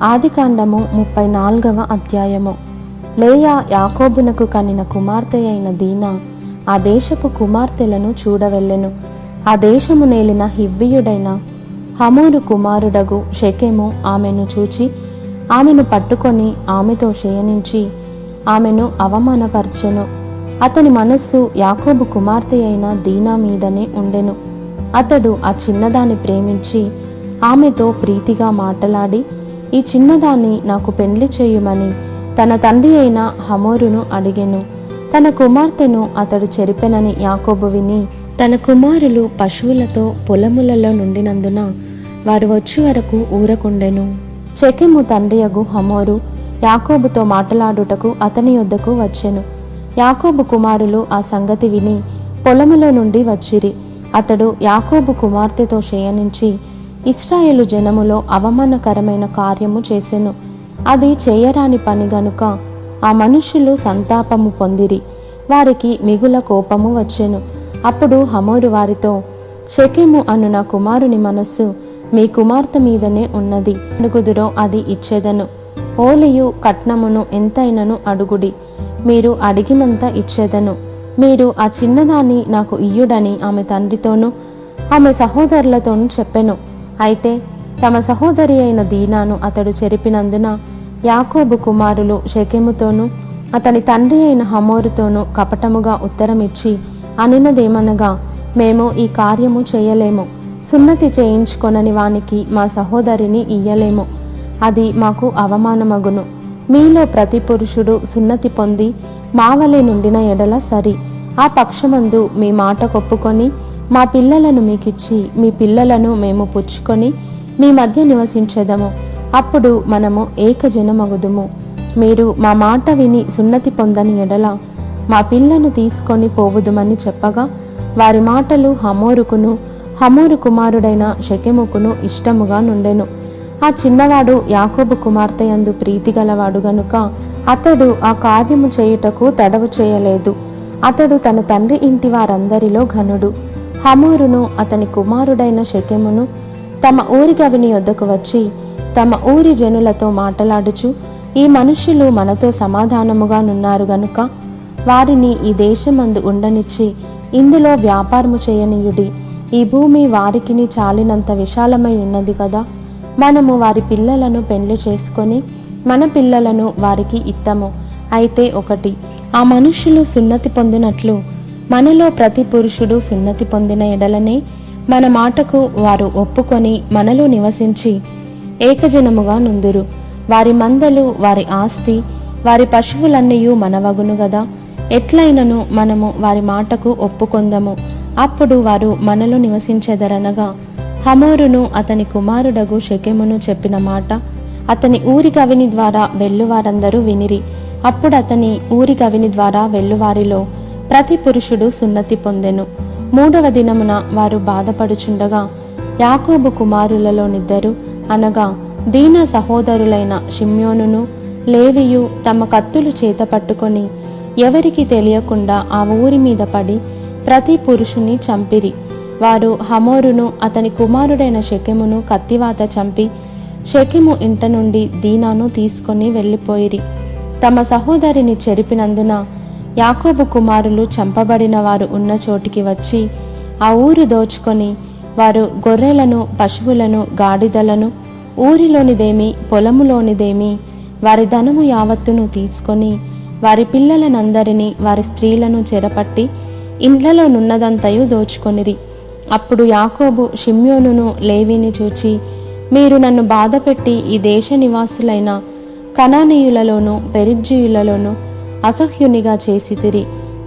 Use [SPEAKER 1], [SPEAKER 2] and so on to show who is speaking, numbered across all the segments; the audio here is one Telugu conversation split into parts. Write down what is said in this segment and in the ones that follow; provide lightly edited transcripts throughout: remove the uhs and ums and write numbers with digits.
[SPEAKER 1] ఆదికాండము 34వ అధ్యాయము. లేయా యాకోబునకు కనిన కుమార్తె అయిన దీనా ఆ దేశపు కుమార్తెలను చూడవెళ్ళెను. ఆ దేశము నేలిన హివ్వీయుడైన హమోరు కుమారుడగు షెకెము ఆమెను చూచి ఆమెను పట్టుకొని ఆమెతో శయనించి ఆమెను అవమానపరచెను. అతని మనస్సు యాకోబు కుమార్తె అయిన దీనా మీదనే ఉండెను. అతడు ఆ చిన్నదాన్ని ప్రేమించి ఆమెతో ప్రీతిగా మాటలాడి, ఈ చిన్నదాన్ని నాకు పెండ్లి చేయుమని తన తండ్రి అయిన హమోరును అడిగెను. తన కుమార్తెను అతడు చెరిపెనని యాకోబు విని, తన కుమారులు పశువులతో పొలములలో నుండినందున వారు వచ్చి వరకు ఊరకుండెను. షెకెము తండ్రియగు హమోరు యాకోబుతో మాటలాడుటకు అతని యొద్దకు వచ్చెను. యాకోబు కుమారులు ఆ సంగతి విని పొలములో నుండి వచ్చిరి. అతడు యాకోబు కుమార్తెతో శయనించి ఇశ్రాయేలు జనములో అవమానకరమైన కార్యము చేసెను. అది చేయరాని పని గనుక ఆ మనుష్యులు సంతాపము పొందిరి. వారికి మిగుల కోపము వచ్చెను. అప్పుడు హమోరు వారితో, షెకెము అను నా కుమారుని మనస్సు మీ కుమార్తె మీదనే ఉన్నది. అడుగుదురో అది ఇచ్చెదను. ఓలియు కట్నమును ఎంతైనను అడుగుడి, మీరు అడిగినంత ఇచ్చెదను. మీరు ఆ చిన్నదాన్ని నాకు ఇయ్యుడని ఆమె తండ్రితోనూ ఆమె సహోదరులతోనూ చెప్పెను. అయితే తమ సహోదరి అయిన దీనాను అతడు చెరిపినందున యాకోబు కుమారులు షెకెముతోనూ అతని తండ్రి అయిన హమోరుతోనూ కపటముగా ఉత్తరమిచ్చి అనినదేమనగా, మేము ఈ కార్యము చేయలేము. సున్నతి చేయించుకొనని వానికి మా సహోదరిని ఇయ్యలేము. అది మాకు అవమానమగును. మీలో ప్రతి పురుషుడు సున్నతి పొంది మావలే నుండిన ఎడల సరి. ఆ పక్షమందు మీ మాట కొప్పుకొని మా పిల్లలను మీకిచ్చి మీ పిల్లలను మేము పుచ్చుకొని మీ మధ్య నివసించెదము. అప్పుడు మనము ఏకజనమగుదుము. మీరు మా మాట విని సున్నతి పొందని ఎడల మా పిల్లను తీసుకొని పోవుదుమని చెప్పగా, వారి మాటలు హమోరుకును హమోరు కుమారుడైన షెకెముకును ఇష్టముగా నుండెను. ఆ చిన్నవాడు యాకోబు కుమార్తె యందు ప్రీతి గలవాడు గనుక అతడు ఆ కార్యము చేయుటకు తడవు చేయలేదు. అతడు తన తండ్రి ఇంటి వారందరిలో ఘనుడు. హమోరును అతని కుమారుడైన షెకెమును తమ ఊరి గవిని యొద్దకు వచ్చి తమ ఊరి జనులతో మాటలాడుచు, ఈ మనుష్యులు మనతో సమాధానముగా నున్నారు గనుక వారిని ఈ దేశమందు ఉండనిచ్చి ఇందులో వ్యాపారము చేయనీయుడి. ఈ భూమి వారికిని చాలినంత విశాలమై ఉన్నది కదా. మనము వారి పిల్లలను పెండ్లి చేసుకొని మన పిల్లలను వారికి ఇత్తము. అయితే ఒకటి, ఆ మనుష్యులు సున్నతి పొందినట్లు మనలో ప్రతి పురుషుడు సున్నతి పొందిన ఎడలనే మన మాటకు వారు ఒప్పుకొని మనలో నివసించి ఏకజనముగా నుందురు. వారి మందలు, వారి ఆస్తి, వారి పశువులన్నయూ మనవగును గదా. ఎట్లయినను మనము వారి మాటకు ఒప్పుకొందము. అప్పుడు వారు మనలో నివసించెదరనగా హమోరును అతని కుమారుడగు షెకెమును చెప్పిన మాట అతని ఊరి గవిని ద్వారా వెల్లువారందరూ వినిరి. అప్పుడు అతని ఊరి గవిని ద్వారా వెల్లువారిలో ప్రతి పురుషుడు సున్నతి పొందెను. 3వ దినమున వారు బాధపడుచుండగా యాకోబు కుమారులలోనిద్దరు అనగా దీనా సహోదరులైన షిమ్యోనును లేవియు తమ కత్తులు చేత పట్టుకొని ఎవరికి తెలియకుండా ఆ ఊరి మీద పడి ప్రతి పురుషుని చంపిరి. వారు హమోరును అతని కుమారుడైన షెకెమును కత్తివాత చంపి షెకెము ఇంట నుండి దీనాను తీసుకొని వెళ్ళిపోయిరి. తమ సహోదరిని చెరిపినందున యాకోబు కుమారులు చంపబడిన వారు ఉన్న చోటికి వచ్చి ఆ ఊరు దోచుకొని వారు గొర్రెలను, పశువులను, గాడిదలను, ఊరిలోనిదేమి పొలములోనిదేమి వారి ధనము యావత్తును తీసుకొని వారి పిల్లలనందరినీ వారి స్త్రీలను చెరపట్టి ఇండ్లలోనున్నదంతయు దోచుకొనిరి. అప్పుడు యాకోబు షిమ్యోనును లేవిని చూచి, మీరు నన్ను బాధపెట్టి ఈ దేశ నివాసులైన కనానీయులలోను పెరిజ్జీయులలోను అసహ్యునిగా చేసితిరి.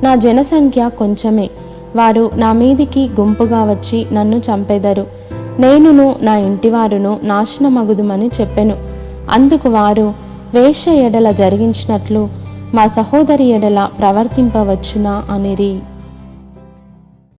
[SPEAKER 1] నా జనసంఖ్య కొంచెమే. వారు నా మీదికి గుంపుగా వచ్చి నన్ను చంపెదరు. నేనును నా ఇంటివారును నాశనమగుదుమని చెప్పెను. అందుకు వారు, వేశ్య ఎడల జరిగించినట్లు మా సహోదరి ఎడల ప్రవర్తింపవచ్చునా అనిరి.